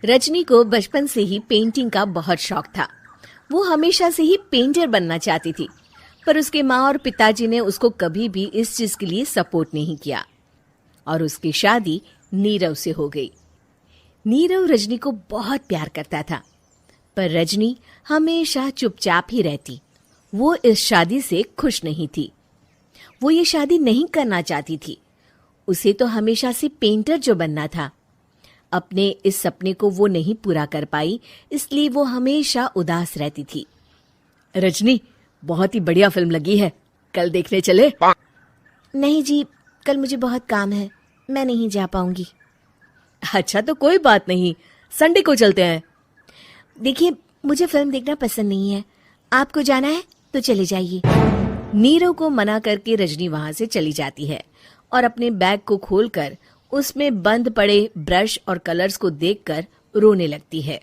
रजनी को बचपन से ही पेंटिंग का बहुत शौक था। वो हमेशा से ही पेंटर बनना चाहती थी, पर उसके माँ और पिताजी ने उसको कभी भी इस चीज के लिए सपोर्ट नहीं किया और उसकी शादी नीरव से हो गई। नीरव रजनी को बहुत प्यार करता था, पर रजनी हमेशा चुपचाप ही रहती। वो इस शादी से खुश नहीं थी। वो ये शादी नहीं करना चाहती थी। उसे तो हमेशा से पेंटर जो बनना था। अपने इस सपने को वो नहीं पूरा कर पाई, इसलिए वो हमेशा उदास रहती थी। रजनी, बहुत ही बढ़िया फिल्म लगी है, कल देखने चले? नहीं जी, कल मुझे बहुत काम है, मैं नहीं जा पाऊंगी। अच्छा तो कोई बात नहीं, संडे को चलते हैं। देखिए, मुझे फिल्म देखना पसंद नहीं है। आपको जाना है तो चले जाइए। नीरव को मना करके रजनी वहां से चली जाती है और अपने बैग को खोलकर उसमें बंद पड़े ब्रश और कलर्स को देखकर रोने लगती है।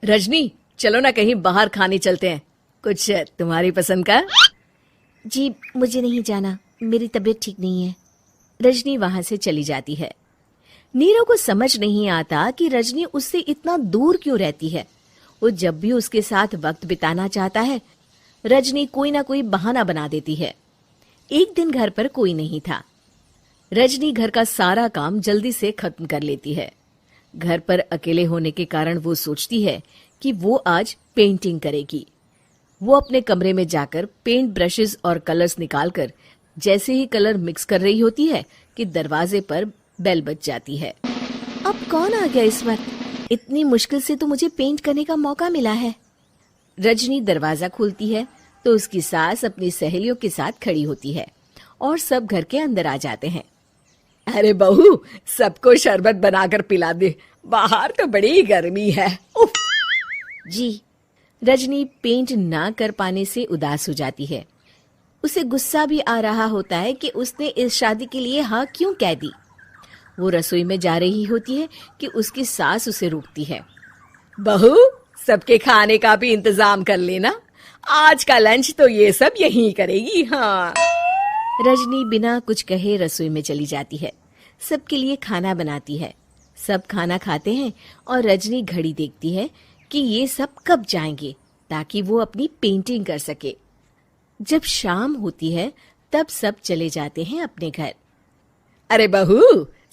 रजनी, चलो ना कहीं बाहर खाने चलते हैं, कुछ तुम्हारी पसंद का। जी, मुझे नहीं जाना, मेरी तबीयत ठीक नहीं है। रजनी वहां से चली जाती है। नीरव को समझ नहीं आता कि रजनी उससे इतना दूर क्यों रहती है। वो जब भी उसके साथ वक्त बिताना चाहता है, रजनी कोई ना कोई बहाना बना देती है। एक दिन घर पर कोई नहीं था। रजनी घर का सारा काम जल्दी से खत्म कर लेती है। घर पर अकेले होने के कारण वो सोचती है कि वो आज पेंटिंग करेगी। वो अपने कमरे में जाकर पेंट ब्रशेस और कलर्स निकालकर जैसे ही कलर मिक्स कर रही होती है कि दरवाजे पर बेल बज जाती है। अब कौन आ गया इस वक्त? इतनी मुश्किल से तो मुझे पेंट करने का मौका मिला है। रजनी दरवाजा खोलती है तो उसकी सास अपनी सहेलियों के साथ खड़ी होती है और सब घर के अंदर आ जाते हैं। अरे बहू, सबको शरबत बनाकर पिला दे, बाहर तो बड़ी गर्मी है। उफ। जी। रजनी पेंट ना कर पाने से उदास हो जाती है। उसे गुस्सा भी आ रहा होता है कि उसने इस शादी के लिए हाँ क्यों कह दी। वो रसोई में जा रही होती है कि उसकी सास उसे रोकती है। बहू, सबके खाने का भी इंतजाम कर लेना, आज का लंच तो ये सब यहीं करेगी। हाँ। रजनी बिना कुछ कहे रसोई में चली जाती है। सबके लिए खाना बनाती है। सब खाना खाते हैं और रजनी घड़ी देखती है कि ये सब कब जाएंगे ताकि वो अपनी पेंटिंग कर सके। जब शाम होती है तब सब चले जाते हैं अपने घर। अरे बहू,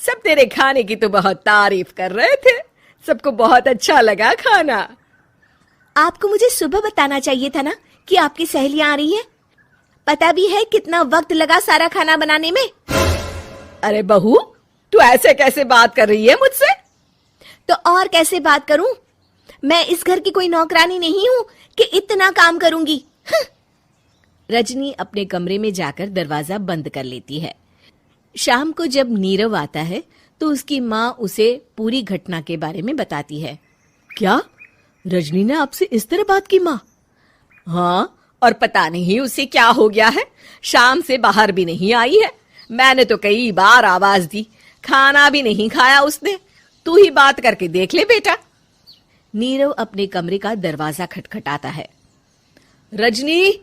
सब तेरे खाने की तो बहुत तारीफ कर रहे थे, सबको बहुत अच्छा लगा खाना। आपको मुझे सुबह बताना चाहिए था ना कि आपकी सहेलियां आ रही है। पता भी है कितना वक्त लगा सारा खाना बनाने में। अरे बहू, तू ऐसे कैसे बात कर रही है मुझसे? तो और कैसे बात करूं? मैं इस घर की कोई नौकरानी नहीं हूं कि इतना काम करूंगी। रजनी अपने कमरे में जाकर दरवाजा बंद कर लेती है। शाम को जब नीरव आता है तो उसकी माँ उसे पूरी घटना के बारे में बताती है। क्या रजनी ने आपसे इस तरह बात की माँ? हाँ, और पता नहीं उसे क्या हो गया है, शाम से बाहर भी नहीं आई है। मैंने तो कई बार आवाज दी, खाना भी नहीं खाया उसने। तू ही बात करके देख ले बेटा। नीरव अपने कमरे का दरवाजा खटखटाता है। रजनी,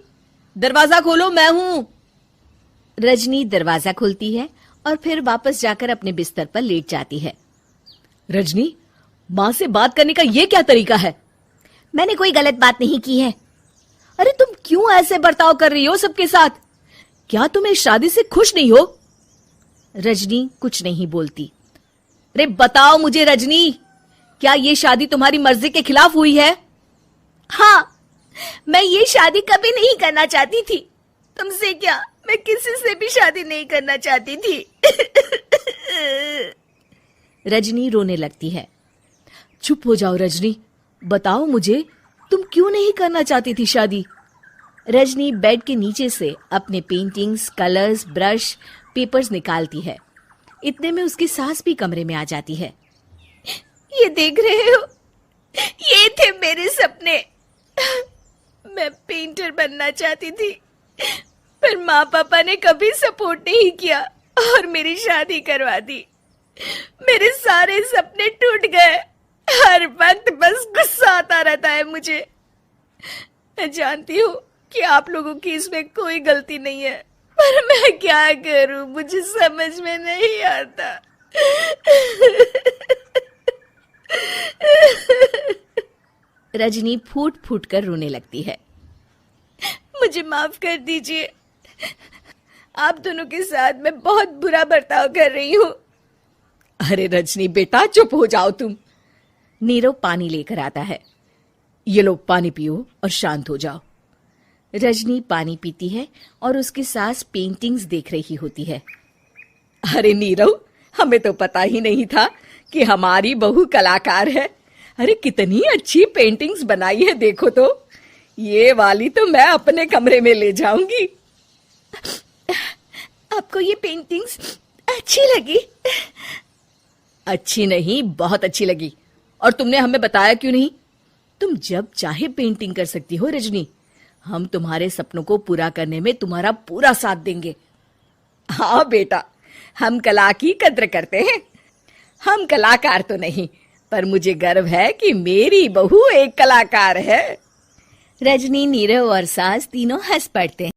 दरवाजा खोलो, मैं हूं। रजनी दरवाजा खोलती है और फिर वापस जाकर अपने बिस्तर पर लेट जाती है। रजनी, माँ से बात करने का ये क्या तरीका है? मैंने कोई गलत बात नहीं की है। अरे तुम क्यों ऐसे बर्ताव कर रही हो सबके साथ? क्या तुम इस शादी से खुश नहीं हो? रजनी कुछ नहीं बोलती। अरे बताओ मुझे रजनी, क्या ये शादी तुम्हारी मर्जी के खिलाफ हुई है? हाँ, मैं ये शादी कभी नहीं करना चाहती थी। तुमसे क्या, मैं किसी से भी शादी नहीं करना चाहती थी। रजनी रोने लगती है। चुप हो जाओ रजनी, बताओ मुझे, तुम क्यों नहीं करना चाहती थी शादी? रजनी बेड के नीचे से अपने पेंटिंग्स, कलर्स, ब्रश, पेपर्स निकालती है। इतने में उसकी सास भी कमरे में आ जाती है। ये देख रहे हो, ये थे मेरे सपने। मैं पेंटर बनना चाहती थी, पर माँ पापा ने कभी सपोर्ट नहीं किया और मेरी शादी करवा दी। मेरे सारे सपने टूट गए। हर वक्त बस गुस्सा आता रहता है मुझे। मैं जानती हूँ कि आप लोगों की इसमें कोई गलती नहीं है, पर मैं क्या करूं, मुझे समझ में नहीं आता। रजनी फूट फूट कर रोने लगती है। मुझे माफ कर दीजिए, आप दोनों के साथ मैं बहुत बुरा बर्ताव कर रही हूँ। अरे रजनी बेटा, चुप हो जाओ तुम। नीरव पानी लेकर आता है। ये लो पानी पियो और शांत हो जाओ। रजनी पानी पीती है और उसकी सास पेंटिंग्स देख रही होती है। अरे नीरव, हमें तो पता ही नहीं था कि हमारी बहू कलाकार है। अरे कितनी अच्छी पेंटिंग्स बनाई है, देखो तो। ये वाली तो मैं अपने कमरे में ले जाऊंगी। आपको ये पेंटिंग्स अच्छी लगी? अच्छी नहीं, बहुत अच्छी लगी। और तुमने हमें बताया क्यों नहीं? तुम जब चाहे पेंटिंग कर सकती हो रजनी। हम तुम्हारे सपनों को पूरा करने में तुम्हारा पूरा साथ देंगे। हाँ बेटा, हम कला की कद्र करते हैं। हम कलाकार तो नहीं, पर मुझे गर्व है कि मेरी बहू एक कलाकार है। रजनी, नीरव और सास तीनों हंस पड़ते हैं।